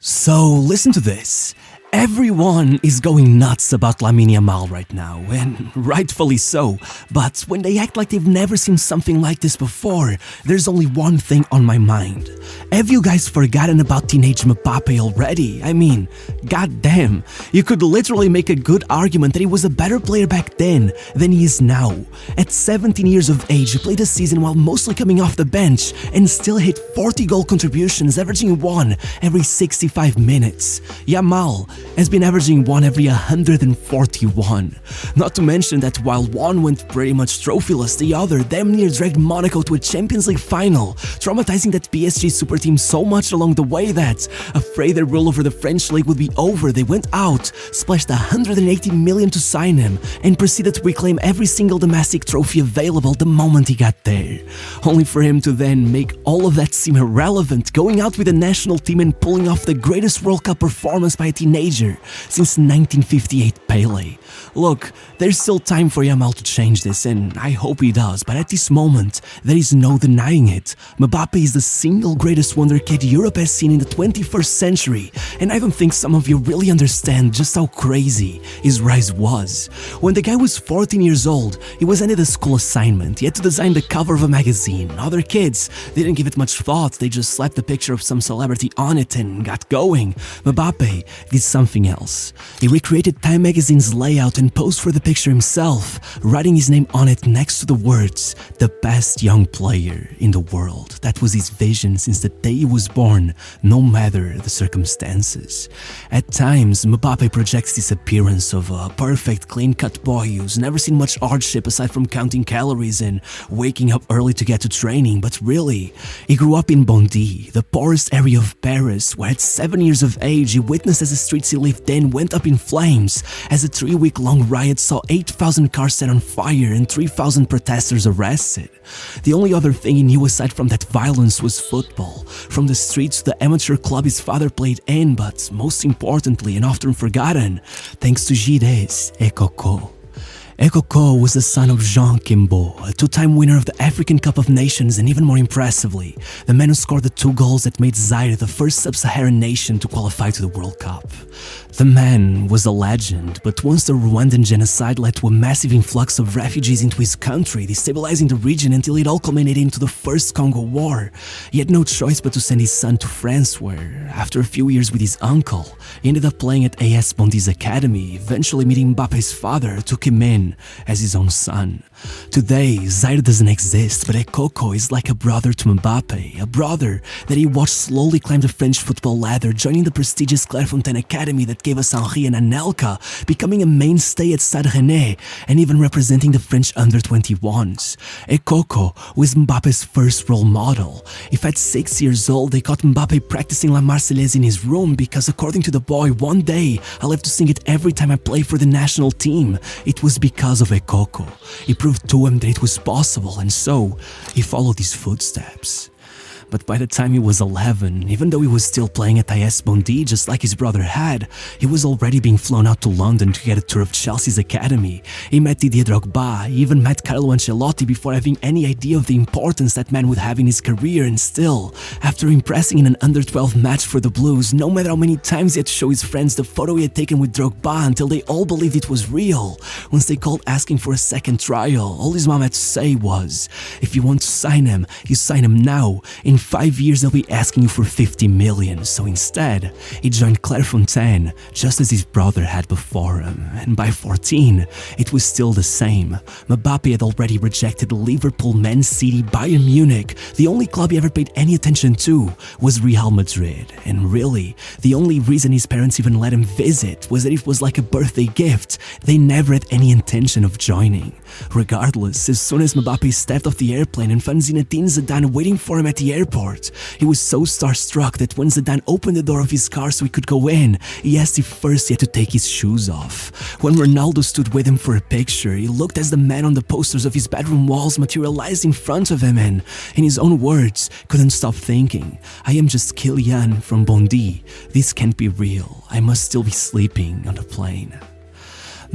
So listen to this. Everyone is going nuts about Lamine Yamal right now, and rightfully so. But when they act like they've never seen something like this before, there's only one thing on my mind. Have you guys forgotten about teenage Mbappé already? I mean, goddamn, you could literally make a good argument that he was a better player back then than he is now. At 17 years of age, he played a season while mostly coming off the bench and still hit 40 goal contributions, averaging one every 65 minutes. Yamal has been averaging one every 141. Not to mention that while one went pretty much trophyless, the other damn near dragged Monaco to a Champions League final, traumatizing that PSG super team so much along the way that, afraid their rule over the French league would be over, they went out, splashed 180 million to sign him, and proceeded to reclaim every single domestic trophy available the moment he got there. Only for him to then make all of that seem irrelevant, going out with the national team and pulling off the greatest World Cup performance by a teenager since 1958 Pele. Look, there's still time for Yamal to change this, and I hope he does, but at this moment, there is no denying it. Mbappé is the single greatest wonder kid Europe has seen in the 21st century, and I don't think some of you really understand just how crazy his rise was. When the guy was 14 years old, he was handed a school assignment. He had to design the cover of a magazine. Other kids didn't give it much thought, they just slapped a picture of some celebrity on it and got going. Mbappé did something else. He recreated Time magazine's layout and posed for the picture himself, writing his name on it next to the words, "the best young player in the world." That was his vision since the day he was born, no matter the circumstances. At times, Mbappé projects this appearance of a perfect, clean-cut boy who's never seen much hardship aside from counting calories and waking up early to get to training, but really, he grew up in Bondy, the poorest area of Paris, where at 7 years of age, he witnessed as the streets he lived in went up in flames, as a 3-week-long riot saw 8,000 cars set on fire and 3,000 protesters arrested. The only other thing he knew aside from that violence was football, from the streets to the amateur club his father played in, but most importantly and often forgotten, thanks to Gires et Coco. Ekoko was the son of Jean Kimbo, a two-time winner of the African Cup of Nations, and even more impressively, the man who scored the 2 goals that made Zaire the first sub-Saharan nation to qualify to the World Cup. The man was a legend, but once the Rwandan genocide led to a massive influx of refugees into his country, destabilizing the region until it all culminated into the First Congo War, he had no choice but to send his son to France, where, after a few years with his uncle, he ended up playing at AS Bondy's academy, eventually meeting Mbappe's father, took him in as his own son. Today, Zaire doesn't exist, but Ekoko is like a brother to Mbappé, a brother that he watched slowly climb the French football ladder, joining the prestigious Clairefontaine Academy that gave us Henri and Anelka, becoming a mainstay at Stade Rennais, and even representing the French under-21s. Ekoko was Mbappe's first role model. If at 6 years old they caught Mbappé practicing La Marseillaise in his room because, according to the boy, one day I'll have to sing it every time I play for the national team, it was because of Ekoko. He proved to him that it was possible, and so he followed his footsteps. But by the time he was 11, even though he was still playing at AS Bondy just like his brother had, he was already being flown out to London to get a tour of Chelsea's academy. He met Didier Drogba, he even met Carlo Ancelotti before having any idea of the importance that man would have in his career, and still, after impressing in an under-12 match for the Blues, no matter how many times he had to show his friends the photo he had taken with Drogba until they all believed it was real, once they called asking for a second trial, all his mom had to say was, "If you want to sign him, you sign him now. In 5 years they'll be asking you for 50 million, so instead, he joined Clairefontaine just as his brother had before him, and by 14, it was still the same. Mbappé had already rejected Liverpool, Man City, Bayern Munich. The only club he ever paid any attention to was Real Madrid, and really, the only reason his parents even let him visit was that it was like a birthday gift. They never had any intention of joining. Regardless, as soon as Mbappé stepped off the airplane and found Zinedine Zidane waiting for him at the airport, he was so starstruck that when Zidane opened the door of his car so he could go in, he asked if first he had to take his shoes off. When Ronaldo stood with him for a picture, he looked as the man on the posters of his bedroom walls materialized in front of him and, in his own words, couldn't stop thinking, "I am just Kylian from Bondy. This can't be real. I must still be sleeping on the plane."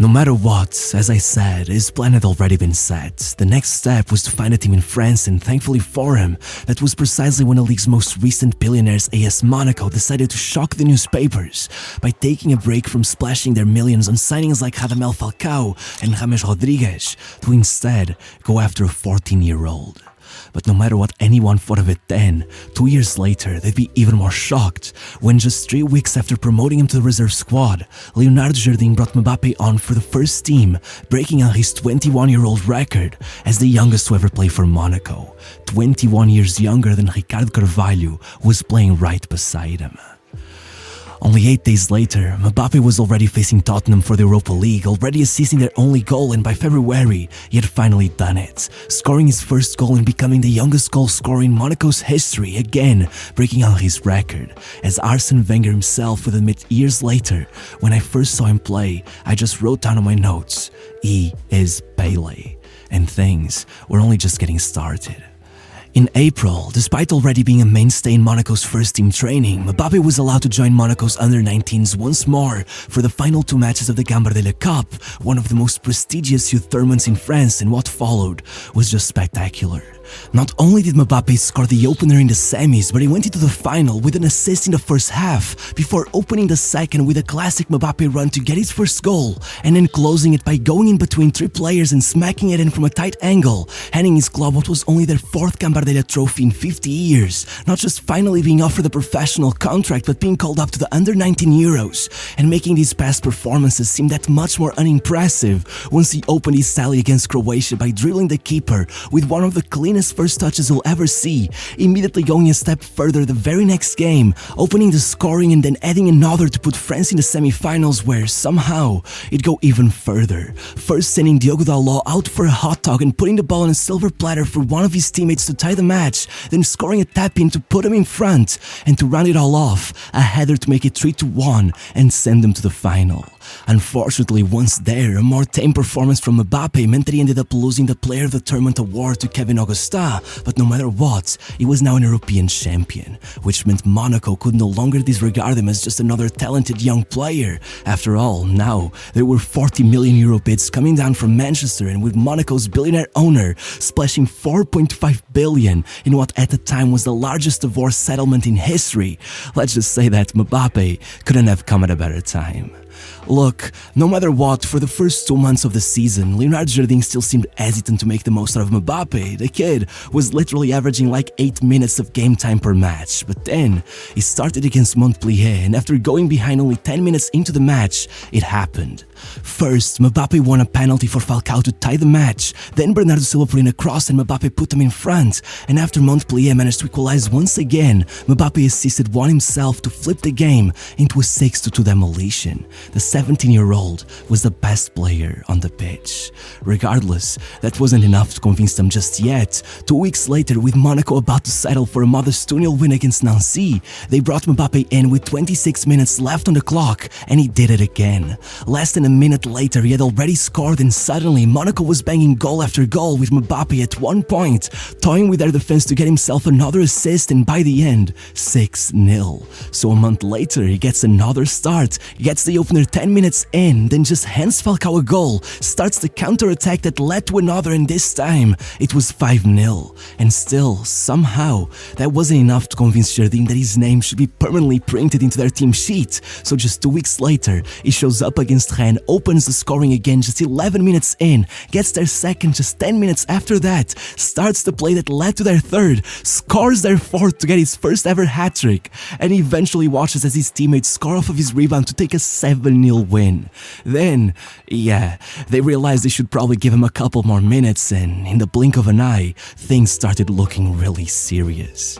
No matter what, as I said, his plan had already been set. The next step was to find a team in France, and thankfully for him, that was precisely when the league's most recent billionaires, AS Monaco, decided to shock the newspapers by taking a break from splashing their millions on signings like Radamel Falcao and James Rodriguez to instead go after a 14-year-old. But no matter what anyone thought of it then, 2 years later, they'd be even more shocked when just 3 weeks after promoting him to the reserve squad, Leonardo Jardim brought Mbappé on for the first team, breaking out his 21-year-old record as the youngest to ever play for Monaco, 21 years younger than Ricardo Carvalho, who was playing right beside him. Only 8 days later, Mbappé was already facing Tottenham for the Europa League, already assisting their only goal, and by February, he had finally done it, scoring his first goal and becoming the youngest goal scorer in Monaco's history, again breaking Henry's record. As Arsene Wenger himself would admit years later, when I first saw him play, I just wrote down on my notes, he is Pele, and things were only just getting started. In April, despite already being a mainstay in Monaco's first team training, Mbappé was allowed to join Monaco's under-19s once more for the final 2 matches of the Gambardella Cup, one of the most prestigious youth tournaments in France, and what followed was just spectacular. Not only did Mbappé score the opener in the semis, but he went into the final with an assist in the first half, before opening the second with a classic Mbappé run to get his first goal, and then closing it by going in between 3 players and smacking it in from a tight angle, handing his club what was only their 4th Gambardella trophy in 50 years, not just finally being offered a professional contract, but being called up to the under-19 Euros, and making these past performances seem that much more unimpressive once he opened his tally against Croatia by dribbling the keeper with one of the cleanest first touches you'll ever see, immediately going a step further the very next game, opening the scoring and then adding another to put France in the semi-finals, where somehow it'd go even further, first sending Diogo Dalot out for a hot dog and putting the ball on a silver platter for one of his teammates to tie the match, then scoring a tap-in to put him in front, and to round it all off, a header to make it 3-1 and send them to the final. Unfortunately, once there, a more tame performance from Mbappé meant that he ended up losing the Player of the Tournament award to Kevin Augustin, but no matter what, he was now an European champion, which meant Monaco could no longer disregard him as just another talented young player. After all, now there were 40 million euro bids coming down from Manchester, and with Monaco's billionaire owner splashing 4.5 billion in what at the time was the largest divorce settlement in history, let's just say that Mbappé couldn't have come at a better time. Look, no matter what, for the first 2 months of the season, Leonardo Jardim still seemed hesitant to make the most out of Mbappé. The kid was literally averaging like 8 minutes of game time per match, but then he started against Montpellier, and after going behind only 10 minutes into the match, it happened. First, Mbappé won a penalty for Falcao to tie the match, then Bernardo Silva put in a cross and Mbappé put them in front, and after Montpellier managed to equalize once again, Mbappé assisted one himself to flip the game into a 6-2 demolition. The 17-year-old was the best player on the pitch. Regardless, that wasn't enough to convince them just yet. 2 weeks later, with Monaco about to settle for a modest 2-0 win against Nancy, they brought Mbappé in with 26 minutes left on the clock, and he did it again. Less than a minute later, he had already scored, and suddenly Monaco was banging goal after goal, with Mbappé at one point toying with their defense to get himself another assist, and by the end, 6-0. So a month later, he gets another start, gets the opener 10 minutes in, then just hands Falcao a goal, starts the counter-attack that led to another, and this time it was 5-0. And still, somehow, that wasn't enough to convince Jardim that his name should be permanently printed into their team sheet. So just 2 weeks later, he shows up against Rennes, opens the scoring again just 11 minutes in, gets their second just 10 minutes after that, starts the play that led to their third, scores their fourth to get his first ever hat-trick, and he eventually watches as his teammates score off of his rebound to take a 7-0 win. Then, they realized they should probably give him a couple more minutes, and in the blink of an eye, things started looking really serious.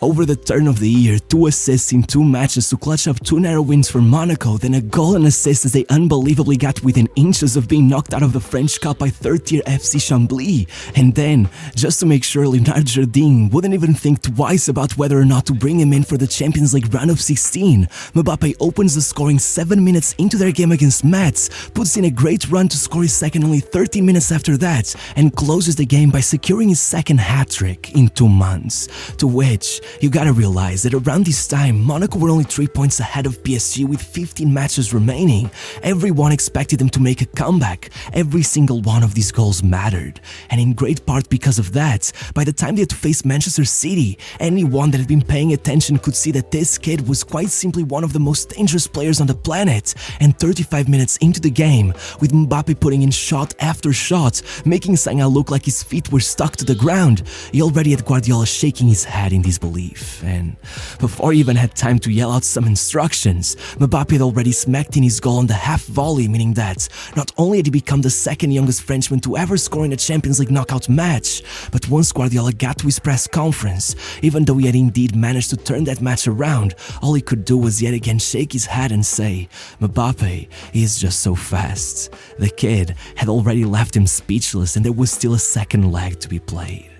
Over the turn of the year, 2 assists in 2 matches to clutch up 2 narrow wins for Monaco, then a goal and assist as they unbelievably got within inches of being knocked out of the French Cup by third-tier FC Chambly. And then, just to make sure Leonardo Jardim wouldn't even think twice about whether or not to bring him in for the Champions League round of 16, Mbappé opens the scoring 7 minutes minutes into their game against Metz, puts in a great run to score his second only 13 minutes after that, and closes the game by securing his second hat-trick in 2 months. To which, you gotta realize that around this time, Monaco were only 3 points ahead of PSG with 15 matches remaining. Everyone expected them to make a comeback. Every single one of these goals mattered. And in great part because of that, by the time they had to face Manchester City, anyone that had been paying attention could see that this kid was quite simply one of the most dangerous players on the planet. And 35 minutes into the game, with Mbappé putting in shot after shot, making Sagnol look like his feet were stuck to the ground, he already had Guardiola shaking his head in disbelief. And before he even had time to yell out some instructions, Mbappé had already smacked in his goal on the half volley, meaning that not only had he become the second youngest Frenchman to ever score in a Champions League knockout match, but once Guardiola got to his press conference, even though he had indeed managed to turn that match around, all he could do was yet again shake his head and say, "Mbappé, he is just so fast." The kid had already left him speechless, and there was still a second leg to be played.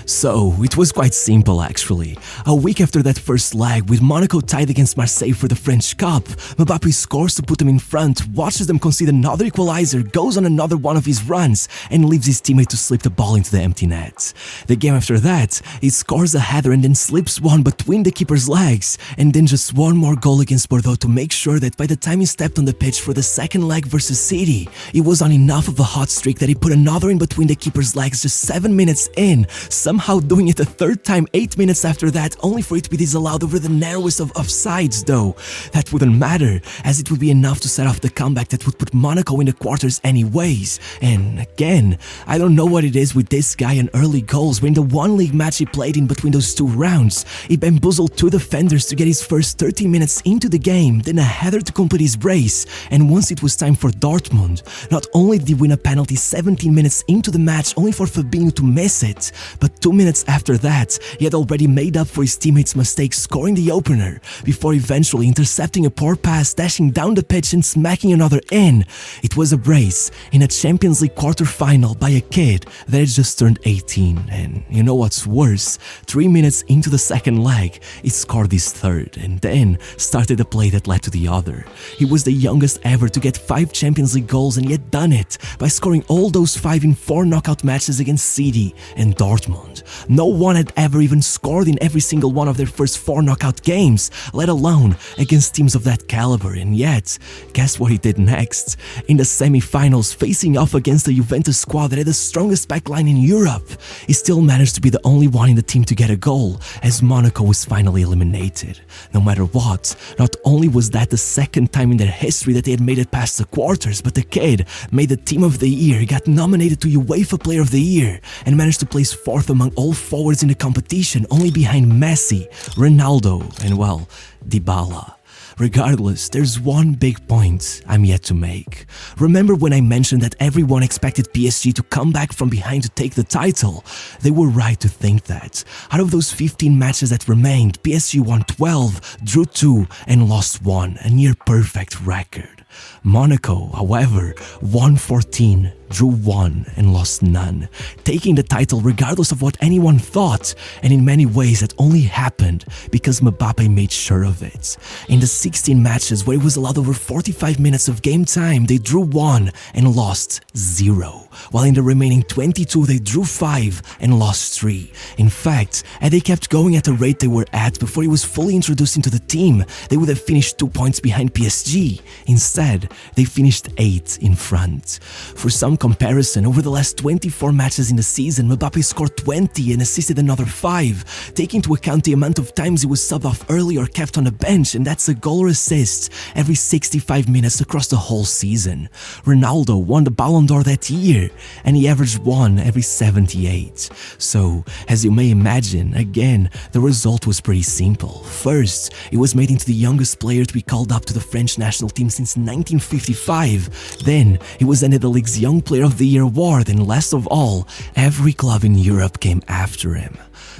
So, it was quite simple actually. A week after that first leg, with Monaco tied against Marseille for the French Cup, Mbappé scores to put them in front, watches them concede another equalizer, goes on another one of his runs, and leaves his teammate to slip the ball into the empty net. The game after that, he scores a header and then slips one between the keeper's legs, and then just one more goal against Bordeaux to make sure that by the time he stepped on the pitch for the second leg versus City, he was on enough of a hot streak that he put another in between the keeper's legs just 7 minutes in, somehow doing it a third time 8 minutes after that, only for it to be disallowed over the narrowest of offsides though. That wouldn't matter, as it would be enough to set off the comeback that would put Monaco in the quarters anyways. And again, I don't know what it is with this guy and early goals. When the one league match he played in between those 2 rounds, he bamboozled 2 defenders to get his first 30 minutes into the game, then a header to complete his brace, and once it was time for Dortmund, not only did he win a penalty 17 minutes into the match only for Fabinho to miss it, but 2 minutes after that, he had already made up for his teammates' mistakes scoring the opener, before eventually intercepting a poor pass, dashing down the pitch and smacking another in. It was a brace in a Champions League quarter-final by a kid that had just turned 18, and you know what's worse? 3 minutes into the second leg, he scored his third, and then started a play that led to the other. He was the youngest ever to get 5 Champions League goals, and he had done it by scoring all those 5 in 4 knockout matches against City and Dortmund. No one had ever even scored in every single one of their first 4 knockout games, let alone against teams of that caliber. And yet, guess what he did next? In the semi-finals, facing off against the Juventus squad that had the strongest backline in Europe, he still managed to be the only one in the team to get a goal, as Monaco was finally eliminated. No matter what, not only was that the second time in their history that they had made it past the quarters, but the kid made the Team of the Year, got nominated to UEFA Player of the Year, and managed to place 4th among all forwards in the competition, only behind Messi, Ronaldo, and well, Dybala. Regardless, there's one big point I'm yet to make. Remember when I mentioned that everyone expected PSG to come back from behind to take the title? They were right to think that. Out of those 15 matches that remained, PSG won 12, drew 2, and lost 1, a near perfect record. Monaco, however, won 14, drew 1, and lost none, taking the title regardless of what anyone thought, and in many ways that only happened because Mbappé made sure of it. In the 16 matches where he was allowed over 45 minutes of game time, they drew 1 and lost 0, while in the remaining 22 they drew 5 and lost 3. In fact, had they kept going at the rate they were at before he was fully introduced into the team, they would have finished 2 points behind PSG. Instead, they finished 8 in front. For some comparison, over the last 24 matches in the season, Mbappé scored 20 and assisted another 5, taking into account the amount of times he was subbed off early or kept on the bench, and that's a goal or assist every 65 minutes across the whole season. Ronaldo won the Ballon d'Or that year, and he averaged 1 every 78. So, as you may imagine, again, the result was pretty simple. First, he was made into the youngest player to be called up to the French national team since 1955. Then, he was handed the league's Young Player of the Year award, and last of all, every club in Europe came after him.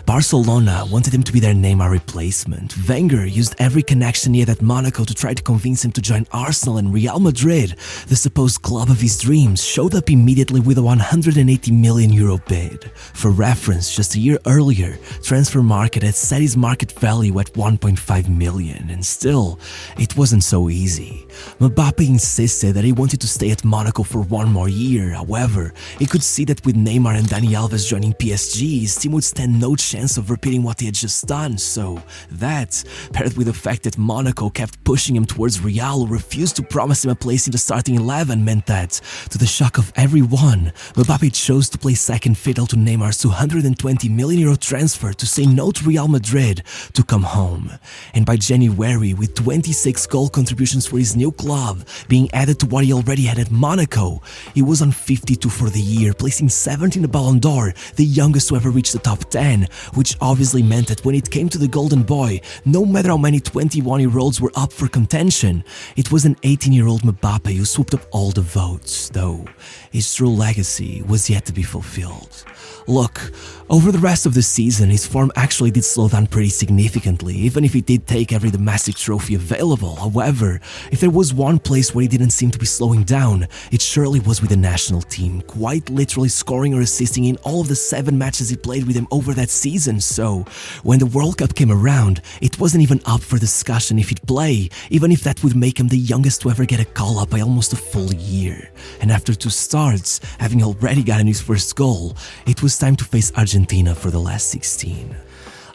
Barcelona wanted him to be their Neymar replacement. Wenger used every connection he had at Monaco to try to convince him to join Arsenal, and Real Madrid, the supposed club of his dreams, showed up immediately with a €180 million bid. For reference, just a year earlier, Transfermarkt had set his market value at €1.5 million, and still, it wasn't so easy. Mbappé insisted that he wanted to stay at Monaco for one more year. However, he could see that with Neymar and Dani Alves joining PSG, his team would stand no chance of repeating what he had just done. So that, paired with the fact that Monaco kept pushing him towards Real, who refused to promise him a place in the starting 11, meant that, to the shock of everyone, Mbappé chose to play second fiddle to Neymar's €220 million transfer to say no to Real Madrid to come home. And by January, with 26 goal contributions for his new club being added to what he already had at Monaco, he was on 52 for the year, placing 7th in the Ballon d'Or, the youngest to ever reach the top 10, which obviously meant that when it came to the Golden Boy, no matter how many 21-year-olds were up for contention, it was an 18-year-old Mbappé who swooped up all the votes, though his true legacy was yet to be fulfilled. Look, over the rest of the season, his form actually did slow down pretty significantly, even if he did take every domestic trophy available. However, if there was one place where he didn't seem to be slowing down, it surely was with the national team, quite literally scoring or assisting in all of the 7 matches he played with him over that season. So, when the World Cup came around, it wasn't even up for discussion if he'd play, even if that would make him the youngest to ever get a call-up by almost a full year. And after 2 starts, having already gotten his first goal, it was time to face Argentina for the last 16.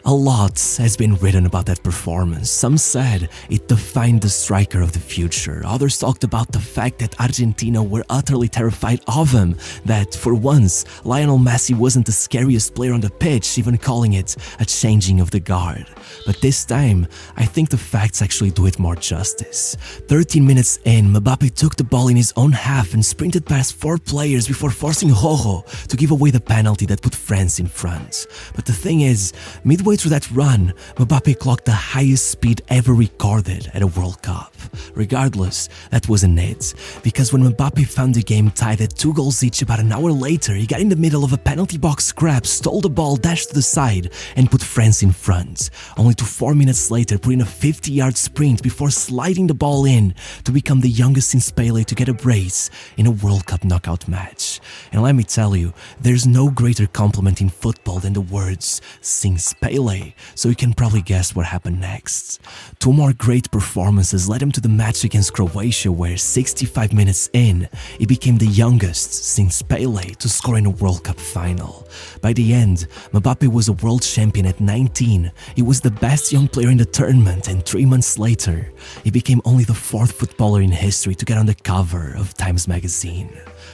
A lot has been written about that performance. Some said it defined the striker of the future. Others talked about the fact that Argentina were utterly terrified of him, that for once, Lionel Messi wasn't the scariest player on the pitch, even calling it a changing of the guard. But this time, I think the facts actually do it more justice. 13 minutes in, Mbappé took the ball in his own half and sprinted past 4 players before forcing Rojo to give away the penalty that put France in front. But the thing is, midway through that run, Mbappé clocked the highest speed ever recorded at a World Cup. Regardless, that wasn't it, because when Mbappé found the game tied at 2 goals each about an hour later, he got in the middle of a penalty box scrap, stole the ball, dashed to the side, and put France in front, only to 4 minutes later put in a 50-yard sprint before sliding the ball in to become the youngest since Pele to get a brace in a World Cup knockout match. And let me tell you, there's no greater compliment in football than the words "since Pele," so you can probably guess what happened next. 2 more great performances led him to the match against Croatia, where 65 minutes in, he became the youngest since Pele to score in a World Cup final. By the end, Mbappé was a world champion at 19, he was the best young player in the tournament, and 3 months later, he became only the 4th footballer in history to get on the cover of Times magazine.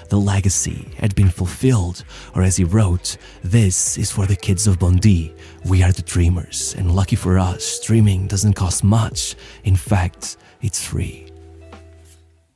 The legacy had been fulfilled, or as he wrote, "This is for the kids of Bondy. We are the dreamers, and lucky for us, dreaming doesn't cost much. In fact, it's free."